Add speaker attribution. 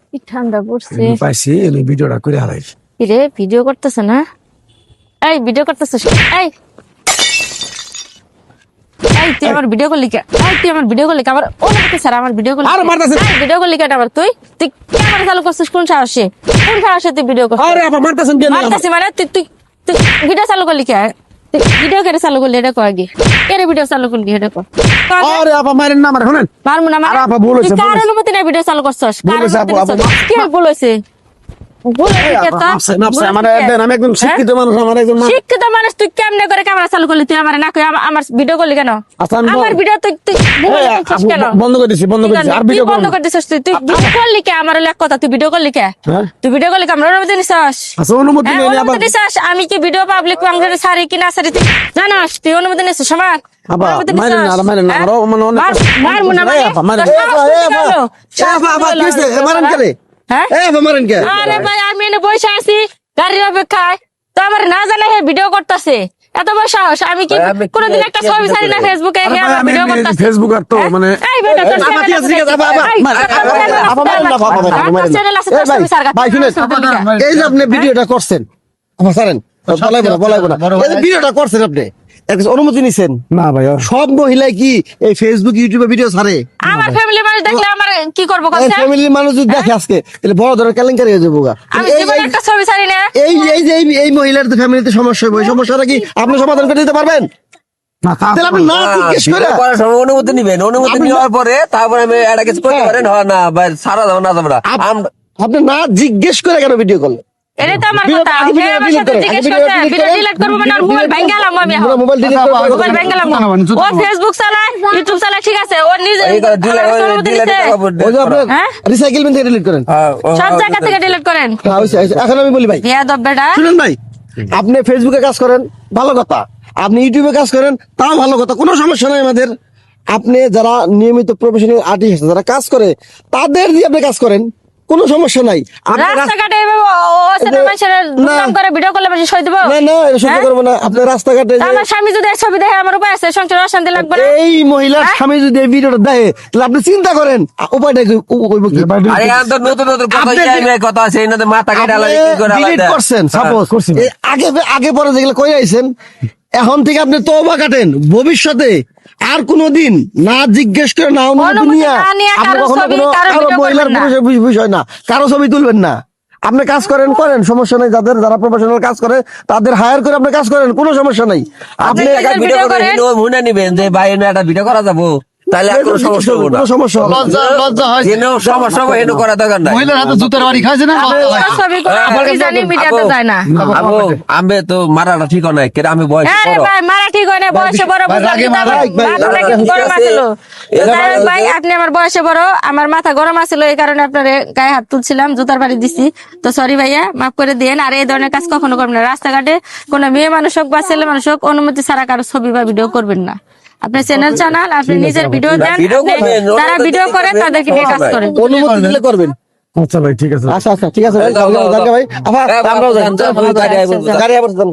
Speaker 1: কি ঠান্ডা পড়ছে।
Speaker 2: পাইছি এই ভিডিওটা করে হারাই।
Speaker 1: রে ভিডিও করতেছ না? এই ভিডিও করতেছিস? এই এই তুই আমার ভিডিও করলি কে? এই তুই আমার ভিডিও করলি কে? আমার অনুমতি স্যার আমার ভিডিও করলি।
Speaker 2: আরে মারতাছিস।
Speaker 1: এই ভিডিও করলি কেন আবার তুই? তুই ক্যামেরা চালু করছিস কোন সাহসে? কোন সাহসে তুই ভিডিও করছিস?
Speaker 2: আরে আপা মারতাছেন কেন?
Speaker 1: মারতাছি মানে তুই তুই তুই ভিডিও চালু করলি কে? তুই ভিডিও কেন চালু করলি এটা কো আগে? কেন ভিডিও চালু করলি এটা কো?
Speaker 2: আরে আপা মারেন না, আমার শুনেন।
Speaker 1: মারমু না
Speaker 2: আরে আপা ভুল হয়েছে,
Speaker 1: তুই কার
Speaker 2: ভুল হয়েছে।
Speaker 1: অনুমতি নাই ভিডিও চালু করছস? কার
Speaker 2: ভুল হয়েছে,
Speaker 1: অনুমতি
Speaker 2: আপু,
Speaker 1: নিছস?
Speaker 2: আপু,
Speaker 1: কি ভুল হইছে? ভুল হইছে কে তা?
Speaker 2: আমার একদম শিক্ষিত মানুষ, আমার একজন
Speaker 1: শিক্ষিত মানুষ তুই কেমনে করে ক্যামেরা চালু করলি? তুই আমার না কই আমার ভিডিও করলি কেন?
Speaker 2: আচ্ছা, আমি
Speaker 1: আমার ভিডিও তুই তুই ভুল করছিস কেন?
Speaker 2: বন্ধ করে দিছি, বন্ধ করে দিছি। আর
Speaker 1: তুই
Speaker 2: ভিডিও
Speaker 1: বন্ধ করে দিছিস তুই ভিডিও করলি কে? আমার হলো এক কথা, তুই ভিডিও করলি কে?
Speaker 2: হ্যাঁ?
Speaker 1: তুই ভিডিও করলি কে? আমার অনুমতি নিছস?
Speaker 2: আচ্ছা অনুমতি
Speaker 1: হ্যাঁ,
Speaker 2: নেই আবার।
Speaker 1: অনুমতি নিছস? আমি কি ভিডিও পাবলিক ফাংশনে সারি কি না সারি তুই জানাস? তুই অনুমতি নিছস আমার?
Speaker 2: আপা
Speaker 1: অনুমতি
Speaker 2: মারেন না,
Speaker 1: নিছস?
Speaker 2: আর মারেন না,
Speaker 1: হ্যাঁ?
Speaker 2: আমারও মানে অনেক
Speaker 1: মারমু না মানে?
Speaker 2: আপা মারেন।
Speaker 1: তোর সাহস কোথায় হলো?
Speaker 2: আপা আপা কি হইছে? মারেন কে রে?
Speaker 1: হ্যাঁ?
Speaker 2: আপা মারেন কে?
Speaker 1: আরে ভাই আমি এনে বসে আছি গাড়ির অপেক্ষায়, তো আমার না জানা হে ভিডিও করতেছে। এত বড় সাহস! আমি কি কোনোদিন একটা ছবি ছাড়ি না ফেসবুকে, হে আমার ভিডিও করতেছে।
Speaker 2: ফেসবুক আর তো মানে
Speaker 1: এই বেটা তোর
Speaker 2: আপা ঠিক আছে, ঠিক আছে, আপা আপা আপা মারেন না, আপা মারেন না। ভাই শুনেন, এই যে আপনি ভিডিওটা করছেন, আপা ছাড়েন, বলাইবো না। এই যে ভিডিওটা করছেন আপনি, এর কাছে অনুমতি নিছেন?
Speaker 3: না ভাই
Speaker 2: সব মহিলাই কি এই ফেসবুক ইউটিউবে ভিডিও ছাড়ে?
Speaker 1: আমার ফ্যামিলি মানুষ দেখলে আমার কি করবো
Speaker 2: এই
Speaker 1: কথা?
Speaker 2: ফ্যামিলির মানুষ যদি দেখে আজকে, তাহলে বড় ধরনের কেলেঙ্কারি হয়ে যাবো গা।
Speaker 1: আমি জীবনে একটা ছবি ছাড়ি না।
Speaker 2: এই মহিলার তো ফ্যামিলিতে সমস্যা হবে, এই সমস্যাটা কি আপনি সমাধান করে দিতে পারবেন? তাহলে আপনি না জিজ্ঞেস করে
Speaker 4: করার সময় অনুমতি নিবেন, অনুমতি নেওয়ার পরে তারপরে আমি একটা কিছু করতে পারেন, হয় না ভাই সারা যাবো না আমরা
Speaker 2: আপনি না জিজ্ঞেস করে কেন ভিডিও করলেন?
Speaker 1: এটাই তো আমার
Speaker 2: ভিডিও
Speaker 1: কথা।
Speaker 2: আগে
Speaker 1: হে
Speaker 2: ভিডিও
Speaker 1: আমার
Speaker 2: delete
Speaker 1: সাথে
Speaker 2: করেন,
Speaker 1: জিজ্ঞেস
Speaker 2: আগে
Speaker 1: করছে,
Speaker 2: ভিডিও
Speaker 1: ভিডিও
Speaker 2: delete
Speaker 1: ডিলিট করবো মানে আর মোবাইল ভেঙে গেলাম আমি এখন।
Speaker 2: মোবাইল ডিলিট করে
Speaker 1: মোবাইল ভেঙে গেলাম। ও ফেসবুক চালায়, ইউটিউব চালায়, ঠিক আছে। ও নিজে আমার অনুমতি দিছে।
Speaker 2: ওই যে আপনার
Speaker 1: হ্যাঁ?
Speaker 2: রিসাইকেল বিন থেকে ডিলিট করেন।
Speaker 1: সব জায়গা থেকে ডিলিট করেন।
Speaker 2: হ্যাঁ, হইছে, হইছে। এখন আমি বলি ভাই,
Speaker 1: বেয়াদব বেটা।
Speaker 2: শুনুন ভাই, আপনি ফেসবুকে কাজ করেন, ভালো কথা। আপনি ইউটিউবে কাজ করেন, তাও ভালো কথা, কোনো সমস্যা নাই আমাদের। আপনি যারা নিয়মিত প্রফেশনাল আর্টিস্ট যারা কাজ করে, তাদের দিয়ে আপনি কাজ করেন, কোনো সমস্যা নাই। আপনি
Speaker 1: রাস্তাঘাটে এভাবে ও সেটা মানুষের দুর্নাম করে ভিডিও করলে মানুষ সই দেবো?
Speaker 2: না না, এটা সহ্য
Speaker 1: হ্যাঁ?
Speaker 2: করবো না। আপনি রাস্তাঘাটে
Speaker 1: তা
Speaker 2: যে-
Speaker 1: আমার স্বামী যদি এই ছবি দেখে আমার উপায় আছে, সংসার অশান্তি লাগবে না?
Speaker 2: এই মহিলার স্বামী যদি এই ভিডিওটা দেখে, তাহলে আপনি চিন্তা করেন উপায়টা কি, হইব কি?
Speaker 4: আরে এখন তো নতুন নতুন কথা
Speaker 2: আপনি
Speaker 4: ইআইএম কথা আছে, এই না মাথা কেটে আলাদা কি করে
Speaker 2: ডিলিট
Speaker 4: আলাদা
Speaker 2: করছেন, সাপোজ আগে আগে পরে যেগুলো কই আইছেন, এখন থেকে আপনি তওবা কাটেন, ভবিষ্যতে আর কোনদিন না জিজ্ঞেস করে না অনুমতি
Speaker 1: অনুমতি
Speaker 2: নিয়ে
Speaker 1: না নিয়ে
Speaker 2: আপনি
Speaker 1: কারো
Speaker 2: কখনো
Speaker 1: ছবি,
Speaker 2: কোনো
Speaker 1: কারো
Speaker 2: কারো
Speaker 1: ভিডিও
Speaker 2: মহিলার
Speaker 1: করবেন না।
Speaker 2: পুরুষের বিষয় না, কারো ছবি তুলবেন না। আপনি কাজ করেন, সমস্যা নাই। যারা প্রফেশনাল কাজ করে তাদের হায়ার করে আপনি কাজ করেন, কোনো সমস্যা নাই।
Speaker 4: আপনি
Speaker 1: নিজের
Speaker 4: একটা ভিডিও
Speaker 1: ভিডিও
Speaker 4: করে
Speaker 1: করেন।
Speaker 4: মনে নিবেন যে ভাই এনে একটা ভিডিও করা যাবো, তাহলে আর কোনো সমস্যা হবে না।
Speaker 2: কোনো সমস্যা হবে না।
Speaker 3: লজ্জা হয়
Speaker 4: যেন সমস্যা হবে এনে করা দরকার নাই।
Speaker 3: মহিলার হাতে জুতার বাড়ি খাইছে না
Speaker 1: ওর ছবি করে আমি জানি মিডিয়াতে যায় না।
Speaker 4: আমি তো মারাটা ঠিক নাই, কেন আমি বয়স
Speaker 1: আরে
Speaker 4: বড়।
Speaker 1: ভাই মারা ঠিক হয় না, বয়সে বড় বুঝলাম
Speaker 3: রাগে
Speaker 1: কিন্তু আমার মাথা নাকি গরম আছিল। ভাই আপনি আমার বয়সে বড়, আমার মাথা গরম আছিল, এই কারণে আপনার গায়ে হাত তুলছিলাম, জুতার বাড়ি দিছি। তো সরি ভাইয়া, মাফ করে দিয়েন। আর এই ধরনের কাজ কখনো করবেন না। রাস্তাঘাটে কোনো মেয়ে মানুষ হোক বা ছেলে মানুষ হোক, অনুমতি ছাড়া কারো ছবি বা ভিডিও করবেন না। আপনি চ্যানেল চালান, আপনি নিজের ভিডিও দেন,
Speaker 4: ভিডিও
Speaker 1: আপনি
Speaker 4: করবেন,
Speaker 1: যারা
Speaker 4: অনুমতি
Speaker 1: ভিডিও করে
Speaker 4: দিবেন,
Speaker 1: তাদেরকে নিয়ে কাজ করেন।
Speaker 2: অনুমতি দিলে করবেন।
Speaker 3: আচ্ছা ভাই ঠিক আছে
Speaker 2: আচ্ছা আচ্ছা, ঠিক আছে ভাই, যাও, যাও, যাও, ভাই। আপা, আমরাও যাই।
Speaker 4: যাও, যাও, যাও,
Speaker 2: গাড়ি আবার যান।